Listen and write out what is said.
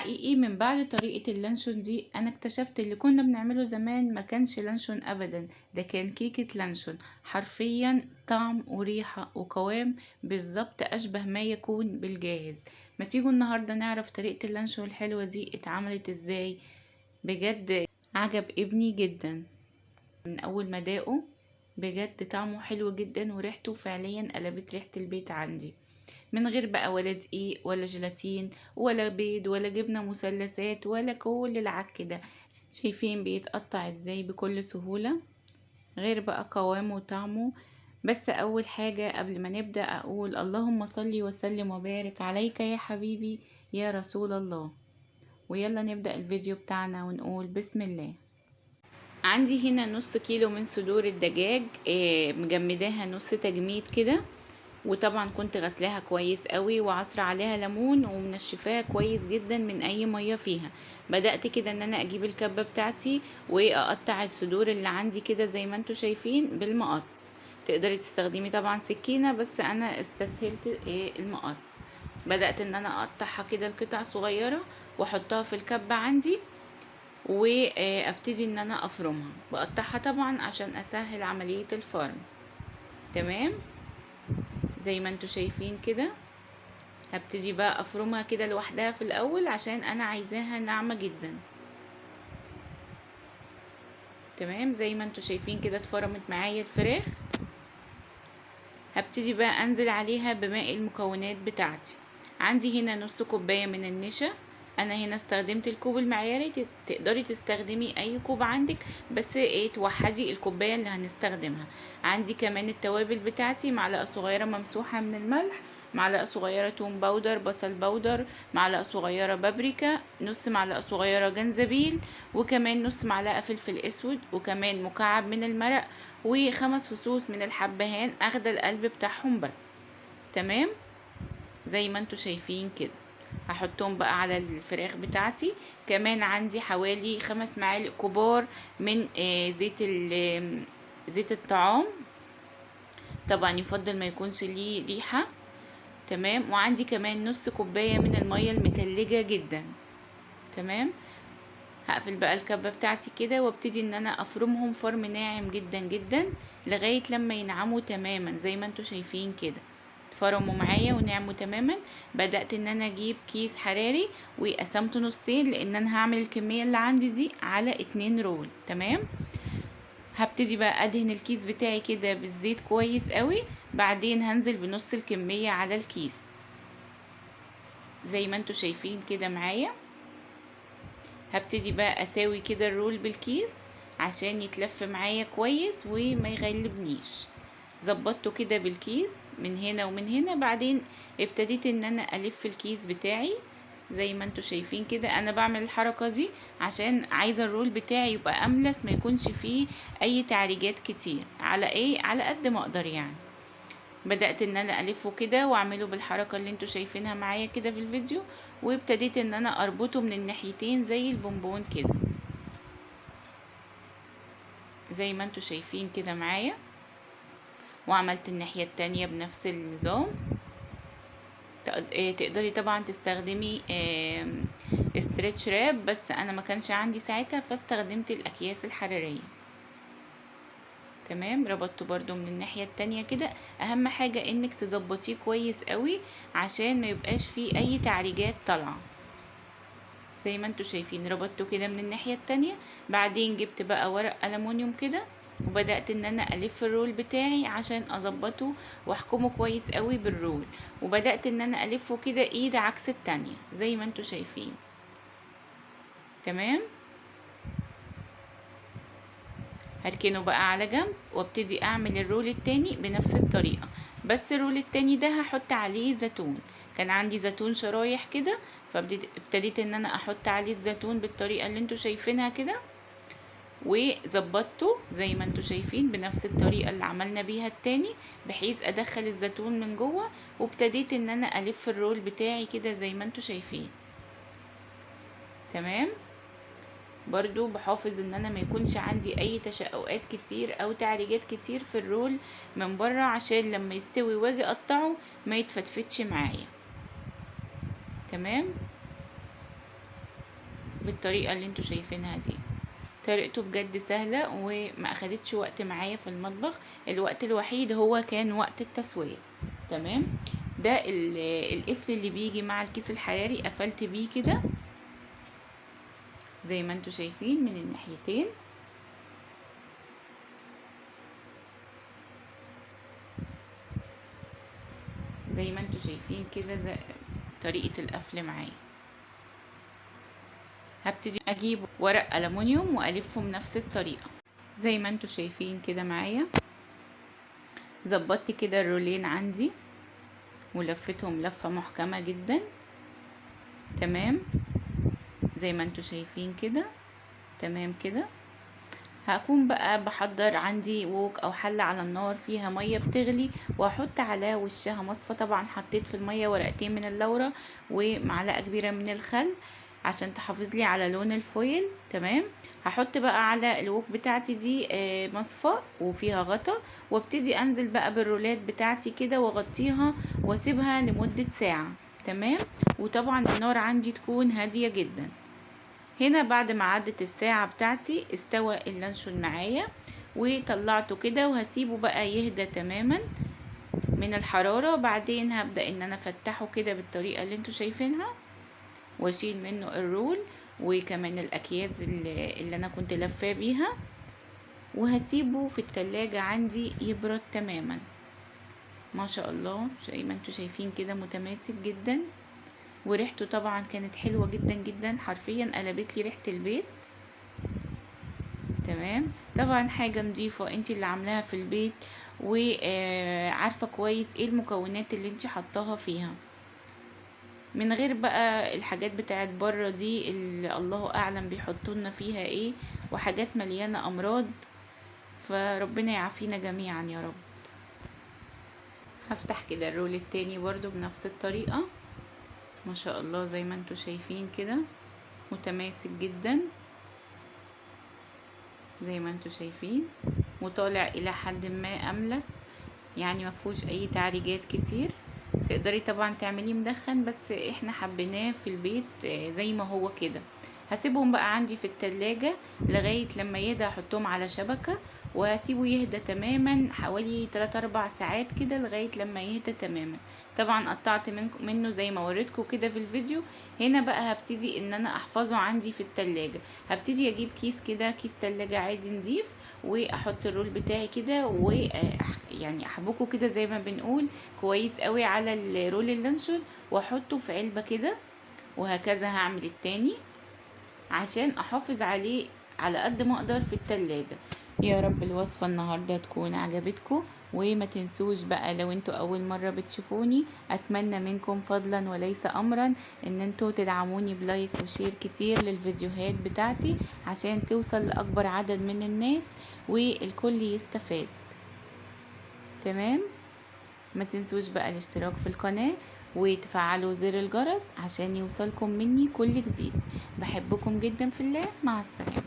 حقيقي من بعد طريقة اللانشون دي انا اكتشفت اللي كنا بنعمله زمان ما كانش لانشون ابدا، ده كان كيكة لانشون. حرفيا طعم وريحة وقوام بالظبط اشبه ما يكون بالجاهز. ما تيجوا النهاردة نعرف طريقة اللانشون الحلوة دي اتعملت ازاي. بجد عجب ابني جدا من اول ما داقه. بجد طعمه حلو جدا وريحته فعليا قلبت ريحة البيت عندي، من غير بقى ولا دقيق ولا جيلاتين ولا بيض ولا جبنة مثلثات ولا كل العك ده. شايفين بيتقطع ازاي بكل سهولة، غير بقى قوامه وطعمه. بس اول حاجة قبل ما نبدأ اقول اللهم صل وسلم وبارك عليك يا حبيبي يا رسول الله. ويلا نبدأ الفيديو بتاعنا ونقول بسم الله. عندي هنا نص كيلو من صدور الدجاج، مجمداها نص تجميد كده، وطبعا كنت غسلاها كويس قوي وعصر عليها ليمون ومنشفاها كويس جدا من اي ميه فيها. بدأت كده ان انا اجيب الكبة بتاعتي واقطع الصدور اللي عندي كده زي ما انتوا شايفين بالمقص. تقدري تستخدمي طبعا سكينة بس انا استسهلت المقص. بدأت ان انا اقطعها كده لقطع صغيرة واحطها في الكبة عندي، وابتدي ان انا افرمها. بقطعها طبعا عشان اسهل عملية الفرم. تمام زي ما انتوا شايفين كده. هبتدي بقى افرمها كده لوحدها في الاول عشان انا عايزاها ناعمة جدا. تمام زي ما انتوا شايفين كده اتفرمت معايا الفراخ. هبتدي بقى انزل عليها بماء المكونات بتاعتي. عندي هنا نص كوباية من النشا. انا هنا استخدمت الكوب المعياري، تقدري تستخدمي اي كوب عندك، بس توحدي الكوباية اللي هنستخدمها. عندي كمان التوابل بتاعتي، معلقة صغيرة ممسوحة من الملح، معلقة صغيرة توم باودر، بصل باودر، معلقة صغيرة بابريكا، نص معلقة صغيرة جنزبيل، وكمان نص معلقة فلفل اسود، وكمان مكعب من المرق، وخمس فصوص من الحبهان اخد القلب بتاعهم بس. تمام زي ما انتوا شايفين كده. هحطهم بقى على الفراخ بتاعتي. كمان عندي حوالي 5 معالق كبار من زيت الطعام. طبعا يفضل ما يكونش ليه ريحة. تمام وعندي كمان نص كوباية من المية المتلجة جدا. تمام هقفل بقى الكبة بتاعتي كده وابتدي ان انا افرمهم فرم ناعم جدا جدا لغاية لما ينعموا تماما زي ما انتوا شايفين كده. اتفرموا معايا ونعموا تماما. بدأت ان انا اجيب كيس حراري وقسمته نصين لان انا هعمل الكمية اللي عندي دي على 2 رول. تمام هبتدي بقى ادهن الكيس بتاعي كده بالزيت كويس قوي. بعدين هنزل بنص الكمية على الكيس زي ما انتوا شايفين كده معايا. هبتدي بقى اساوي كده الرول بالكيس عشان يتلف معايا كويس وما يغلبنيش. ظبطته كده بالكيس من هنا ومن هنا. بعدين ابتديت ان انا الف الكيس بتاعي زي ما انتوا شايفين كده. انا بعمل الحركة دي عشان عايزة الرول بتاعي يبقى املس، ما يكونش فيه اي تعريجات كتير، على قد ما اقدر يعني. بدأت ان انا الفه كده واعمله بالحركة اللي انتوا شايفينها معايا كده في الفيديو، وابتديت ان انا اربطه من الناحيتين زي البونبون كده زي ما انتوا شايفين كده معايا. وعملت الناحية التانية بنفس النظام. تقدري طبعا تستخدمي استريتش راب، بس انا ما كانش عندي ساعتها فاستخدمت الاكياس الحرارية. تمام ربطته برضو من الناحية التانية كده. اهم حاجة انك تظبطيه كويس قوي عشان ما يبقاش فيه اي تعريجات طالعة. زي ما انتوا شايفين ربطته كده من الناحية التانية. بعدين جبت بقى ورق ألمونيوم كده وبدأت ان انا الف الرول بتاعي عشان اظبطه واحكمه كويس قوي بالرول. وبدأت ان انا الفه كده ايد عكس التانية زي ما انتوا شايفين. تمام هركنه بقى على جنب وابتدي اعمل الرول التاني بنفس الطريقة. بس الرول التاني ده هحط عليه زيتون. كان عندي زيتون شرايح كده، فابتديت ان انا احط عليه الزيتون بالطريقة اللي انتوا شايفينها كده. وظبطته زي ما انتوا شايفين بنفس الطريقة اللي عملنا بيها التاني، بحيث ادخل الزيتون من جوه. وابتديت ان انا الف الرول بتاعي كده زي ما انتوا شايفين. تمام برضو بحافظ ان انا ما يكونش عندي اي تشققات كتير او تعريجات كتير في الرول من بره، عشان لما يستوي واجي اقطعه ما يتفتفتش معايا. تمام بالطريقة اللي انتوا شايفينها دي. طريقته بجد سهلة وما اخدتش وقت معايا في المطبخ، الوقت الوحيد هو كان وقت التسوية. تمام. ده القفل اللي بيجي مع الكيس الحراري، قفلت بيه كده زي ما انتوا شايفين من الناحيتين. زي ما انتوا شايفين كده، زي طريقة القفل معايا. هبتدي اجيب ورق ألمونيوم والفه بنفس الطريقة زي ما انتوا شايفين كده معايا. ظبطت كده الرولين عندي ولفتهم لفة محكمة جدا. تمام زي ما انتوا شايفين كده. تمام كده. هكون بقى بحضر عندي ووك او حلة على النار فيها مية بتغلي، واحط على وشها مصفى. طبعا حطيت في المية ورقتين من اللورة ومعلقة كبيرة من الخل عشان تحافظ لي على لون الفويل. تمام. هحط بقى على الوك بتاعتي دي مصفى وفيها غطا، وابتدي انزل بقى بالرولات بتاعتي كده واغطيها واسيبها لمدة ساعة. تمام. وطبعا النار عندي تكون هادية جدا. هنا بعد ما عدت الساعة بتاعتي استوى اللانشون معايا، وطلعته كده وهسيبه بقى يهدى تماما من الحرارة. بعدين هبدأ ان انا افتحه كده بالطريقة اللي انتوا شايفينها، واشيل منه الرول وكمان الاكياس اللي انا كنت لفاه بيها، وهسيبه في التلاجة عندي يبرد تماما. ما شاء الله زي ما انتوا شايفين كده متماسك جدا، وريحته طبعا كانت حلوة جدا جدا، حرفيا قلبت لي ريحة البيت. تمام. طبعا حاجة نظيفة انت اللي عاملاها في البيت، وعارفة كويس ايه المكونات اللي انت حطاها فيها، من غير بقى الحاجات بتاعت بره دي اللي الله اعلم بيحطولنا فيها ايه، وحاجات مليانة امراض. فربنا يعافينا جميعا يا رب. هفتح كده الرول التاني برضو بنفس الطريقة. ما شاء الله زي ما انتوا شايفين كده متماسك جدا زي ما انتوا شايفين، وطالع الى حد ما املس، يعني مفهوش اي تعريجات كتير. تقدري طبعا تعمليه مدخن، بس احنا حبيناه في البيت زي ما هو كده. هسيبهم بقى عندي في التلاجة لغاية لما يهدى، احطهم على شبكة وهسيبه يهدى تماما حوالي 3-4 ساعات كده لغاية لما يهدى تماما. طبعا قطعت منه زي ما وريتكم كده في الفيديو. هنا بقى هبتدي ان انا احفظه عندي في التلاجة. هبتدي اجيب كيس كده، كيس تلاجة عادي نضيف، واحط الرول بتاعي كده يعني احبكه كده زي ما بنقول كويس قوي على الرول اللانشون، واحطه في علبة كده. وهكذا هعمل التاني عشان احافظ عليه على قد ما اقدر في التلاجة. يا رب الوصفة النهاردة تكون عجبتكم، وما تنسوش بقى لو انتوا اول مرة بتشوفوني اتمنى منكم فضلا وليس امرا ان انتوا تدعموني بلايك وشير كتير للفيديوهات بتاعتي عشان توصل لاكبر عدد من الناس والكل يستفاد. تمام. ما تنسوش بقى الاشتراك في القناة وتفعلوا زر الجرس عشان يوصلكم مني كل جديد. بحبكم جدا في الله. مع السلامة.